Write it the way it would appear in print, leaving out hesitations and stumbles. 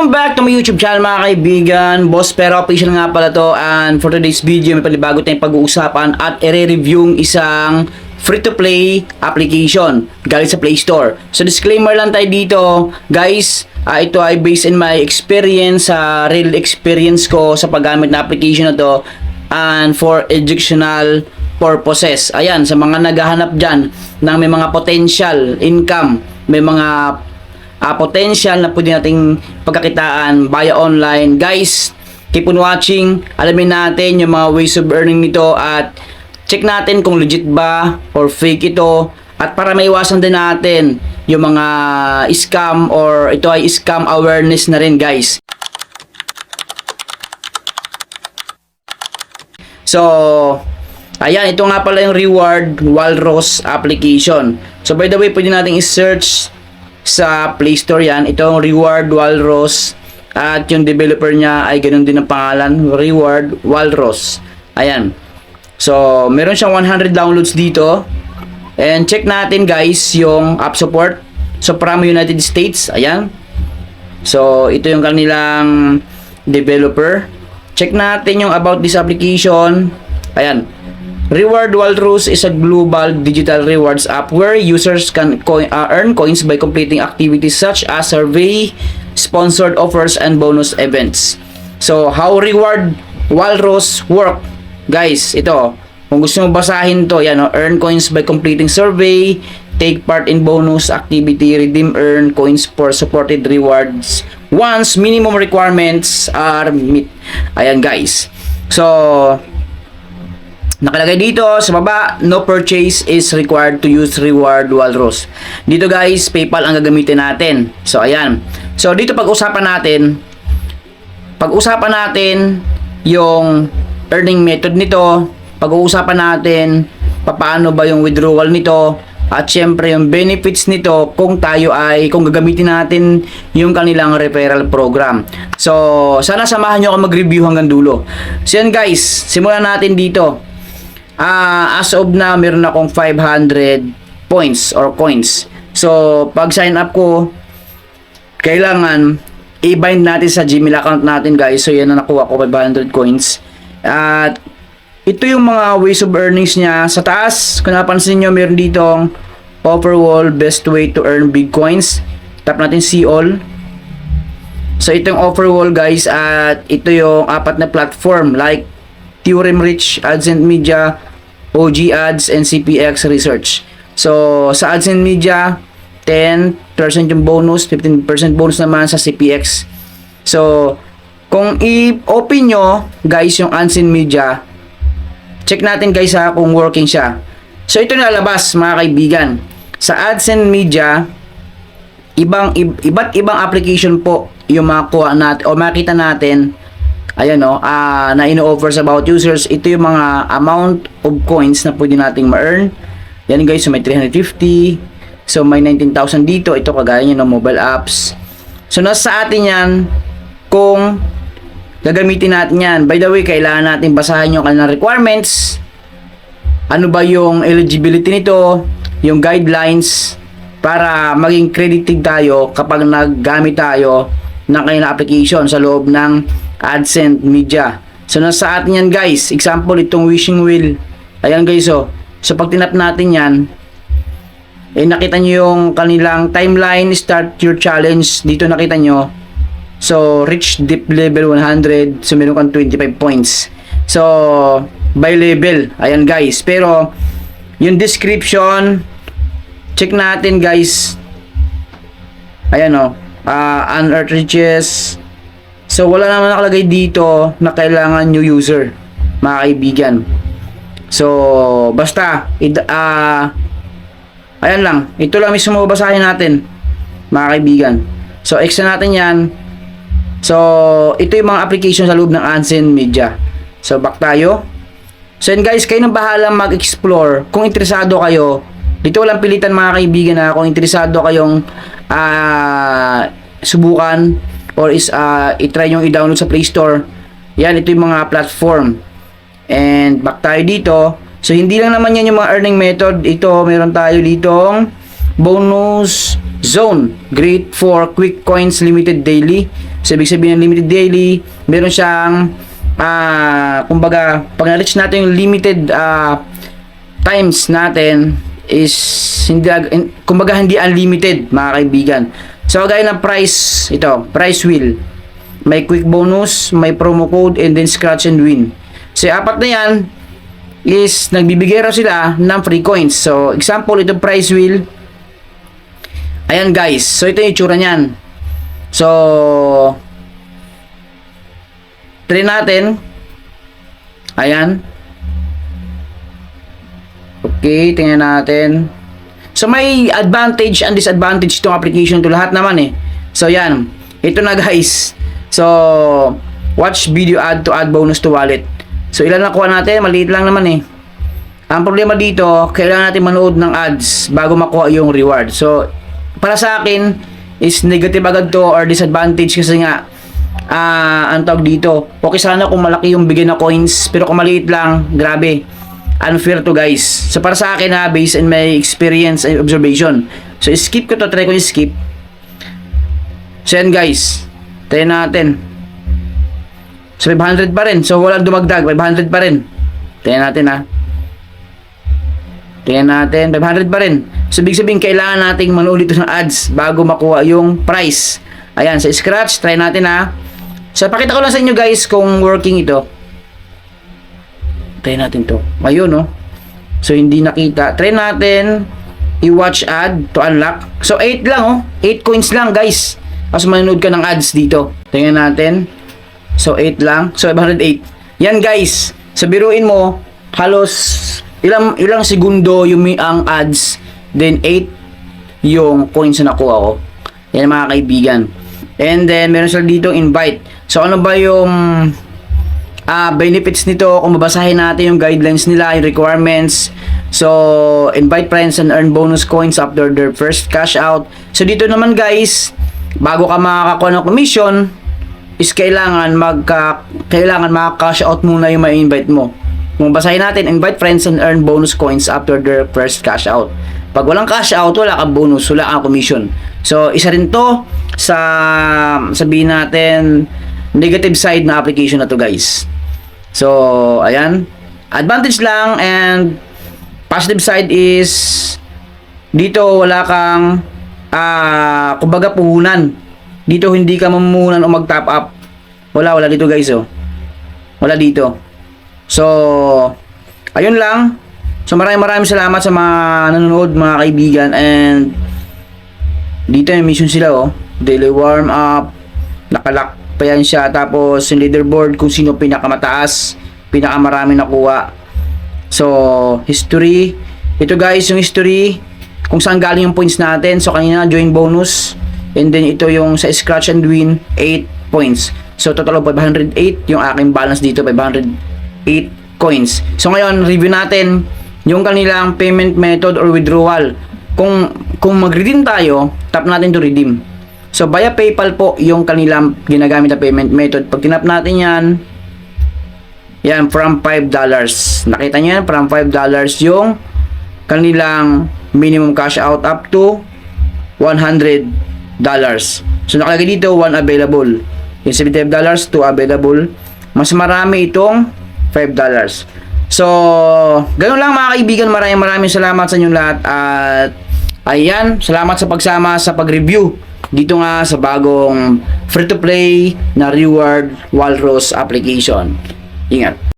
Welcome back to my YouTube channel mga kaibigan. Boss Pera Official nga pala to, and for today's video may panibago tayong pag-uusapan at i-review isang free-to-play application galing sa Play Store. So disclaimer lang tayo dito guys, ito ay based in my experience, real experience ko sa paggamit na application na to and for educational purposes. Ayan, sa mga naghahanap dyan ng may mga potential income, may mga potential na pwede nating pagkakitaan via online. Guys, keep on watching. Alamin natin yung mga ways of earning nito at check natin kung legit ba or fake ito, at para maiwasan din natin yung mga scam, or ito ay scam awareness na rin guys. So ayan, ito nga pala yung Reward Walrus application. So by the way, pwede nating i-search sa Play Store yan, itong Reward Walrus, at yung developer niya ay ganoon din ang pangalan, Reward Walrus. Ayan. So meron siyang 100 downloads dito. And check natin guys yung app support. So from United States, ayan. So ito yung kanilang developer. Check natin yung about this application. Ayan. Reward Walrus is a global digital rewards app where users can earn coins by completing activities such as survey, sponsored offers, and bonus events. So, how Reward Walrus work? Guys, ito. Kung gusto mo basahin to, yan, earn coins by completing survey, take part in bonus activity, redeem earn coins for supported rewards once minimum requirements are met. Ayan guys. So, nakalagay dito sa baba, no purchase is required to use Reward Walrus. Dito guys, PayPal ang gagamitin natin. So ayan. So dito pag-usapan natin yung earning method nito. Pag-uusapan natin paano ba yung withdrawal nito, at syempre yung benefits nito kung gagamitin natin yung kanilang referral program. So sana samahan nyo ako mag-review hanggang dulo. So yan guys, simulan natin dito. As of now, meron akong 500 points or coins. So, pag sign up ko, kailangan i-bind natin sa Gmail account natin guys. So, yan na nakuha ko, 500 coins. At ito yung mga ways of earnings niya. Sa taas, kung napansin nyo, meron ditong offer wall, best way to earn big coins. Tap natin see all. So, ito yung offer wall guys. At ito yung apat na platform like Theorem Rich, AdSense Media, OG Ads, and CPX Research. So, sa AdSense Media, 10% yung bonus, 15% bonus naman sa CPX. So, kung i-open nyo, guys, yung AdSense Media, check natin guys kung working siya. So, ito nalabas mga kaibigan. Sa AdSense Media, iba't ibang application po yung makuha natin o makita natin. Ayan o, na ino-offer sa about users. Ito yung mga amount of coins na pwede nating ma-earn. Yan guys, so may 350. So may 19,000 dito. Ito kagaya nyo ng mobile apps. So nasa atin yan kung gagamitin natin yan. By the way, kailangan natin basahin yung kanilang requirements. Ano ba yung eligibility nito, yung guidelines, para maging credited tayo kapag naggamit tayo ng kanilang application sa loob ng AdSense Media. So nasa atin yan guys. Example, itong wishing wheel. Ayan guys oh. So pag tinap natin yan, nakita nyo yung kanilang timeline, start your challenge. Dito nakita nyo. So reach deep level 100. So meron kang 25 points. So by level. Ayan guys. Pero yung description, check natin guys. Ayan oh. Unearthed riches. So wala naman nakalagay dito na kailangan new user mga kaibigan. So basta ayan lang, ito lang mismo basahin natin mga kaibigan. So extra natin yan. So ito yung mga application sa loob ng AdSense Media. So back tayo. So yun guys, kayo nang bahala mag-explore. Kung interesado kayo, dito walang pilitan mga kaibigan, kung interesado kayong subukan or i-try nyo i-download sa Play Store. Yan, ito yung mga platform. And back tayo dito. So hindi lang naman yan yung mga earning method. Ito, meron tayo ditong bonus zone, great for quick coins, limited daily. So, ibig sabihin ng limited daily, meron siyang, kumbaga, pag na-reach natin yung limited times natin, is hindi, kumbaga hindi unlimited, mga kaibigan. So gaya ng price, ito, price wheel, may quick bonus, may promo code, and then scratch and win. So apat na yan is nagbibigay raw sila ng free coins. So example, ito price wheel, ayan guys, so ito yung itsura nyan. So try natin, ayan. Okay, tingnan natin. So may advantage and disadvantage itong application to, lahat naman eh. So yan, ito na guys. So watch video ad to add bonus to wallet. So ilan nakuha natin? Maliit lang naman eh. Ang problema dito, kailangan natin manood ng ads bago makuha yung reward. So para sa akin is negative agad to or disadvantage kasi nga ang tawag dito, okay sana kung malaki yung bigay na coins, pero kung maliit lang, grabe, unfair to guys. So para sa akin based on my experience and observation, so skip ko to, try ko skip. So yan guys, try natin. So 500 pa rin, so walang dumagdag, 500 pa rin. Try natin tingnan natin, 500 pa rin. So ibig sabihin kailangan nating manood dito ng ads bago makuha yung price. Ayan, sa scratch, try natin So pakita ko lang sa inyo guys kung working ito. Try natin to. Ayun no. So hindi nakita. Try natin i-watch ad to unlock. So 8 lang 8 coins lang guys. Tapos manonood ka ng ads dito. Tingnan natin. So 8 lang. So 508. Yan guys. So biruin mo halos ilang segundo yung ang ads, then 8 yung coins na nakuha ko. Yan mga kaibigan. And then meron sila dito invite. So ano ba yung benefits nito kung babasahin natin yung guidelines nila, yung requirements. So invite friends and earn bonus coins after their first cash out. So dito naman guys, bago ka makakakuha ng commission is kailangan maka-cash out muna yung may invite mo. Kung basahin natin, invite friends and earn bonus coins after their first cash out. Pag walang cash out, wala kang bonus, wala kang commission. So isa rin to sa sabihin natin negative side na application na to guys. So ayan, advantage lang, and positive side is dito wala kang kumbaga puhunan. Dito hindi ka mamuhunan o mag-top up. Wala dito guys Wala dito. So ayun lang. So maraming salamat sa mga nanonood mga kaibigan, and dito yung mission sila daily warm up, nakalock pa yan siya, tapos yung leaderboard kung sino pinakamataas, pinakamarami nakuha. So history, ito guys yung history kung saan galing yung points natin. So kanina join bonus, and then ito yung sa scratch and win 8 points. So total of 508 yung aking balance dito, 508 coins. So ngayon review natin yung kanilang payment method or withdrawal. Kung mag-redeem tayo, tap natin to redeem. So via PayPal po yung kanilang ginagamit na payment method. Pag tinap natin yan from $5. Nakita niyo yan, from $5 yung kanilang minimum cash out up to $100. So nakalagay dito 1 available. Yung $75, 2 available. Mas marami itong $5. So ganun lang mga kaibigan, maraming salamat sa inyong lahat, at ayan, salamat sa pagsama sa pag-review dito nga sa bagong free to play na reward Walrus application. Ingat.